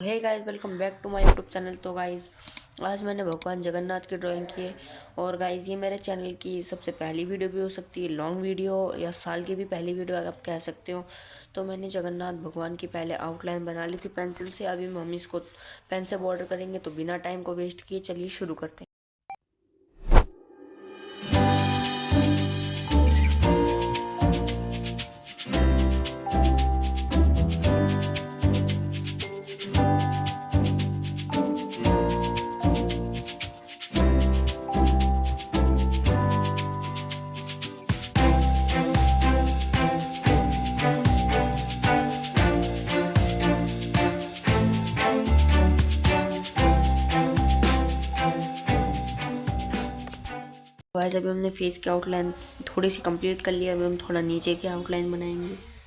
Hey guys, welcome back to my YouTube channel. तो guys, आज मैंने भगवान जगन्नाथ की ड्राइंग की है। और गाइस, ये मेरे चैनल की सबसे पहली वीडियो भी हो सकती है, लॉन्ग वीडियो या साल की भी पहली वीडियो आप कह सकते हो। तो मैंने जगन्नाथ भगवान की पहले आउटलाइन बना ली थी पेंसिल से। अभी हम इसको पेन से बॉर्डर करेंगे। तो बिना टाइम को वेस्ट किए चलिए शुरू करते हैं। गाइस, अभी हमने फेस की आउटलाइन थोड़ी सी कंप्लीट कर लिया। अभी हम थोड़ा नीचे की आउटलाइन बनाएंगे।